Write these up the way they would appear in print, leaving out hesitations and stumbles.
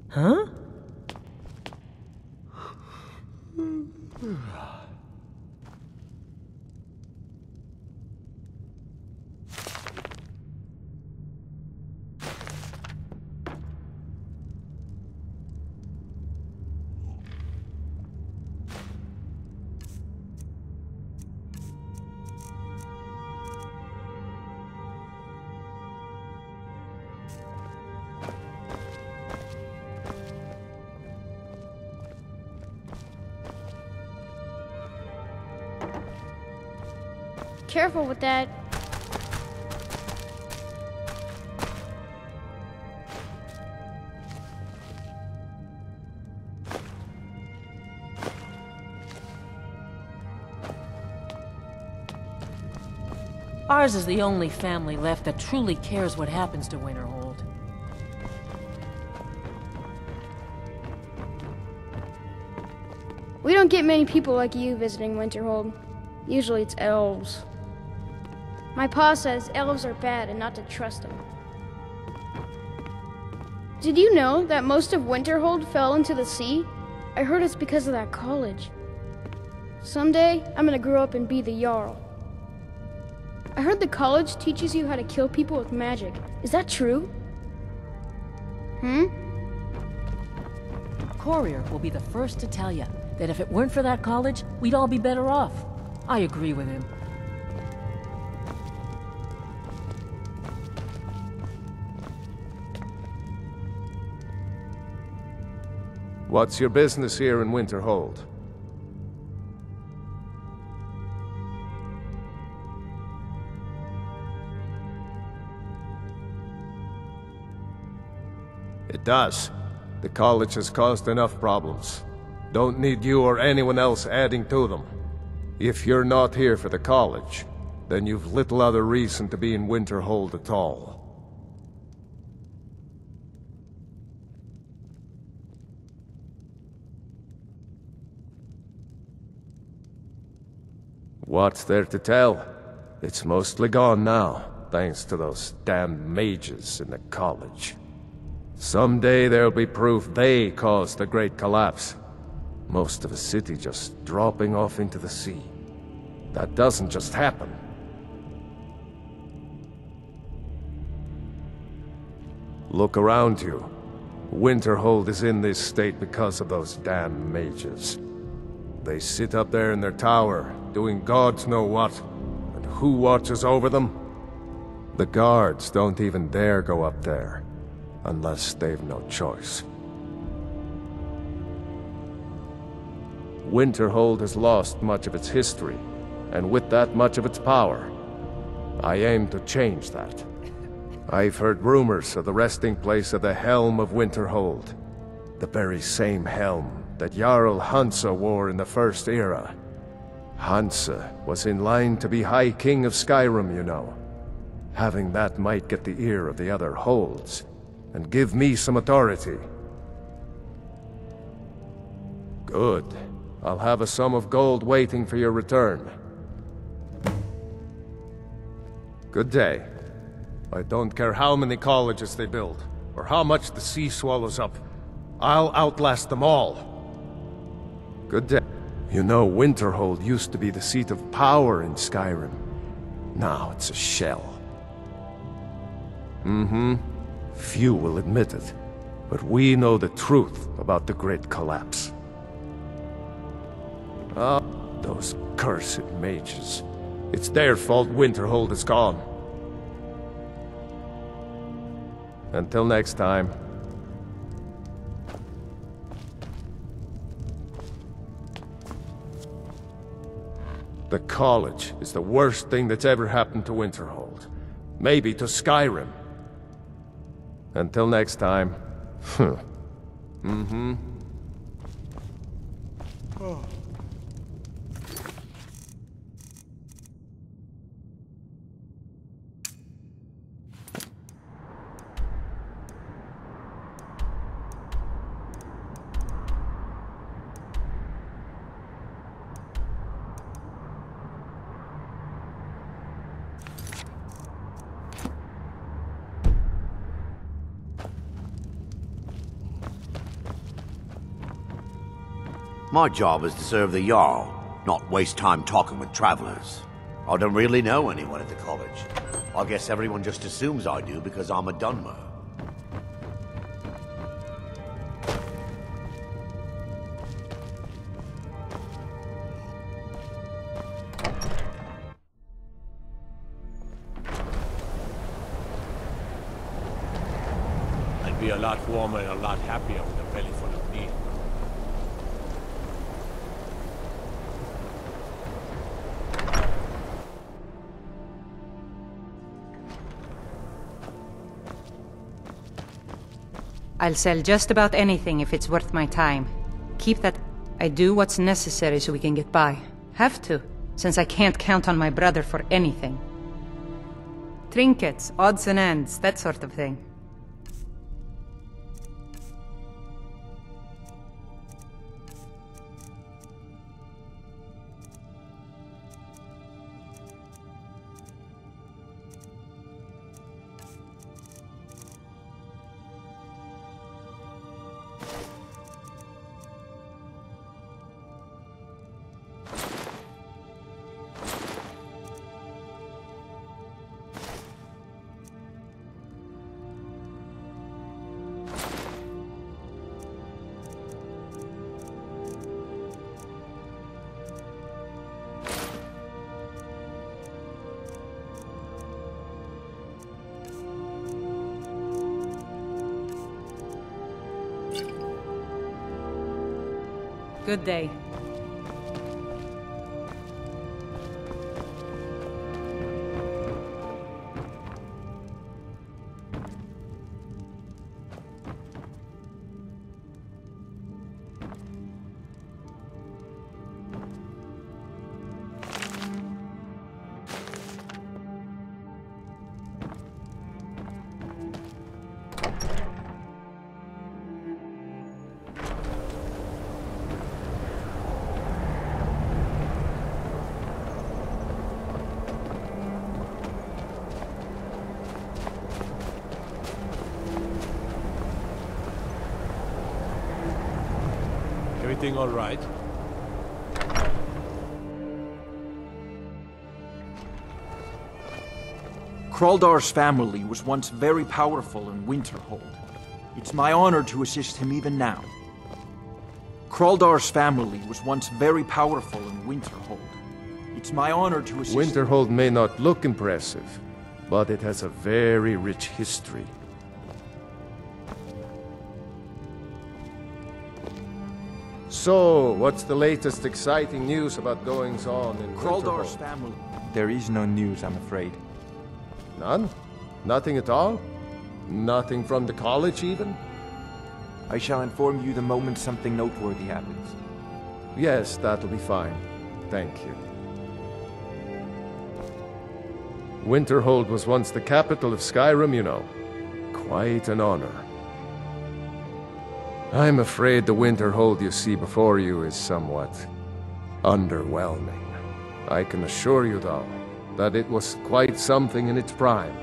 Huh? Careful with that. Ours is the only family left that truly cares what happens to Winterhold. We don't get many people like you visiting Winterhold. Usually it's elves. My pa says elves are bad and not to trust them. Did you know that most of Winterhold fell into the sea? I heard it's because of that college. Someday, I'm gonna grow up and be the Jarl. I heard the college teaches you how to kill people with magic. Is that true? Courier will be the first to tell you that if it weren't for that college, we'd all be better off. I agree with him. What's your business here in Winterhold? It does. The college has caused enough problems. Don't need you or anyone else adding to them. If you're not here for the college, then you've little other reason to be in Winterhold at all. What's there to tell? It's mostly gone now, thanks to those damned mages in the college. Someday there'll be proof they caused the Great Collapse. Most of a city just dropping off into the sea. That doesn't just happen. Look around you. Winterhold is in this state because of those damn mages. They sit up there in their tower, doing gods know what. And who watches over them? The guards don't even dare go up there, unless they've no choice. Winterhold has lost much of its history, and with that much of its power. I aim to change that. I've heard rumors of the resting place of the Helm of Winterhold. The very same helm that Jarl Hansa wore in the First Era. Hansa was in line to be High King of Skyrim, you know. Having that might get the ear of the other holds, and give me some authority. Good. I'll have a sum of gold waiting for your return. Good day. I don't care how many colleges they build, or how much the sea swallows up. I'll outlast them all. Good day. You know, Winterhold used to be the seat of power in Skyrim. Now it's a shell. Few will admit it, but we know the truth about the Great Collapse. Ah, those cursed mages. It's their fault Winterhold is gone. Until next time. The college is the worst thing that's ever happened to Winterhold. Maybe to Skyrim. Until next time. My job is to serve the Jarl, not waste time talking with travelers. I don't really know anyone at the college. I guess everyone just assumes I do because I'm a Dunmer. I'd be a lot warmer and a lot happier with a belly full of meat. I'll sell just about anything if it's worth my time. Keep that. I do what's necessary so we can get by. Have to, since I can't count on my brother for anything. Trinkets, odds and ends, that sort of thing. Good day. Everything all right? Kraldar's family was once very powerful in Winterhold. It's my honor to assist him even now. Kraldar's family was once very powerful in Winterhold. It's my honor to assist Winterhold may not look impressive, but it has a very rich history. So, what's the latest exciting news about goings-on in Kraldar's Winterhold? family. There is no news, I'm afraid. None? Nothing at all? Nothing from the college, even? I shall inform you the moment something noteworthy happens. Yes, that'll be fine. Thank you. Winterhold was once the capital of Skyrim, you know. Quite an honor. I'm afraid the Winterhold you see before you is somewhat underwhelming. I can assure you, though, that it was quite something in its prime.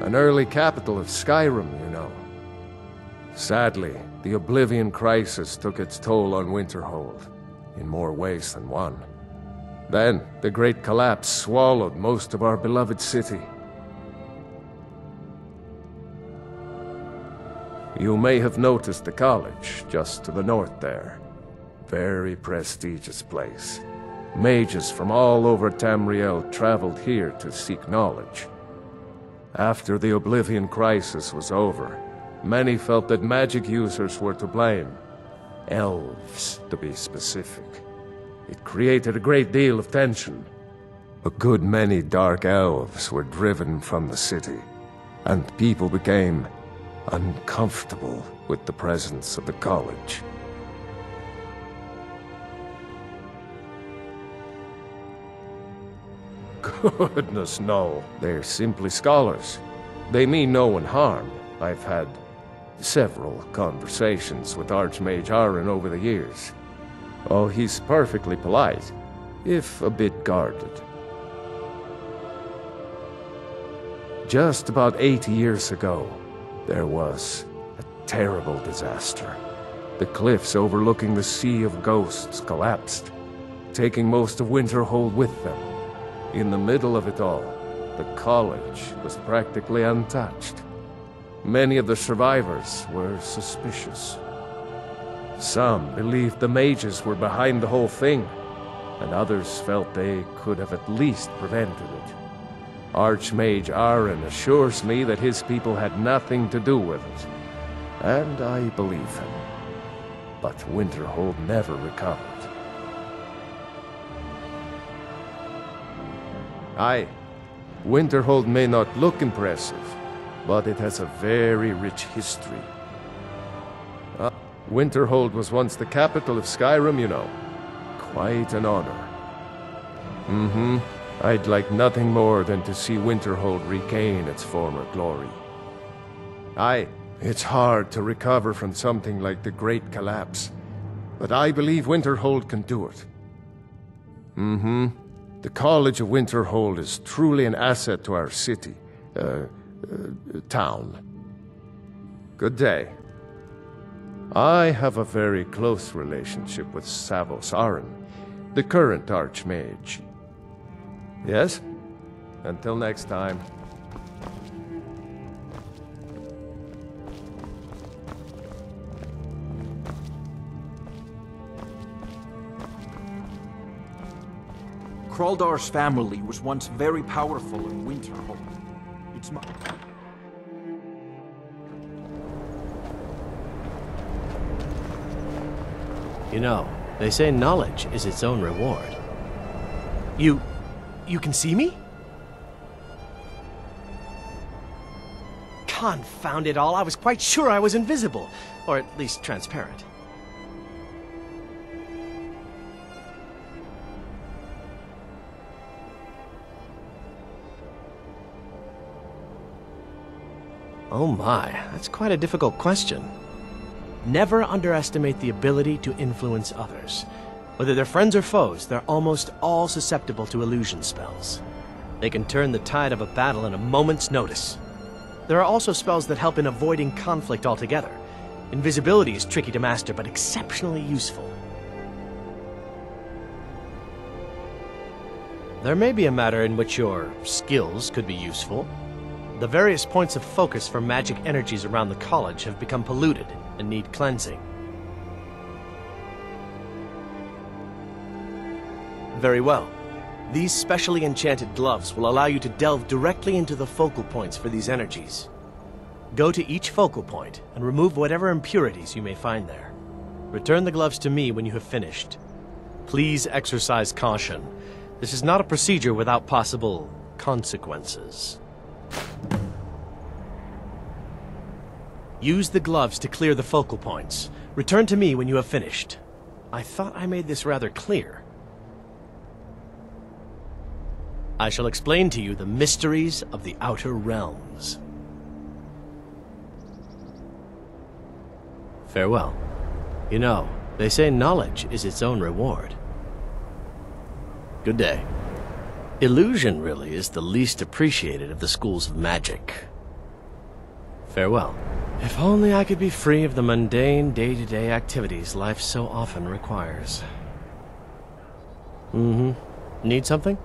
An early capital of Skyrim, you know. Sadly, the Oblivion Crisis took its toll on Winterhold, in more ways than one. Then, the Great Collapse swallowed most of our beloved city. You may have noticed the college, just to the north there. Very prestigious place. Mages from all over Tamriel traveled here to seek knowledge. After the Oblivion Crisis was over, many felt that magic users were to blame. Elves, to be specific. It created a great deal of tension. A good many dark elves were driven from the city, and people became uncomfortable with the presence of the college. Goodness, no. They're simply scholars. They mean no one harm. I've had several conversations with Archmage Aaron over the years. Oh, he's perfectly polite, if a bit guarded. Just about 80 years ago, there was a terrible disaster. The cliffs overlooking the Sea of Ghosts collapsed, taking most of Winterhold with them. In the middle of it all, the college was practically untouched. Many of the survivors were suspicious. Some believed the mages were behind the whole thing, and others felt they could have at least prevented it. Archmage Aaron assures me that his people had nothing to do with it, and I believe him. But Winterhold never recovered. Aye, Winterhold may not look impressive, but it has a very rich history. Winterhold was once the capital of Skyrim, you know. Quite an honor. I'd like nothing more than to see Winterhold regain its former glory. Aye, it's hard to recover from something like the Great Collapse, but I believe Winterhold can do it. The College of Winterhold is truly an asset to our city, town. Good day. I have a very close relationship with Savos Aran, the current Archmage. Yes? Until next time. Kraldar's family was once very powerful in Winterhold. It's my... You know, they say knowledge is its own reward. You can see me? Confound it all, I was quite sure I was invisible. Or at least transparent. Oh my, that's quite a difficult question. Never underestimate the ability to influence others. Whether they're friends or foes, they're almost all susceptible to illusion spells. They can turn the tide of a battle in a moment's notice. There are also spells that help in avoiding conflict altogether. Invisibility is tricky to master, but exceptionally useful. There may be a matter in which your skills could be useful. The various points of focus for magic energies around the college have become polluted and need cleansing. Very well. These specially enchanted gloves will allow you to delve directly into the focal points for these energies. Go to each focal point and remove whatever impurities you may find there. Return the gloves to me when you have finished. Please exercise caution. This is not a procedure without possible consequences. Use the gloves to clear the focal points. Return to me when you have finished. I thought I made this rather clear. I shall explain to you the mysteries of the Outer Realms. Farewell. You know, they say knowledge is its own reward. Good day. Illusion really is the least appreciated of the schools of magic. Farewell. If only I could be free of the mundane, day-to-day activities life so often requires. Need something?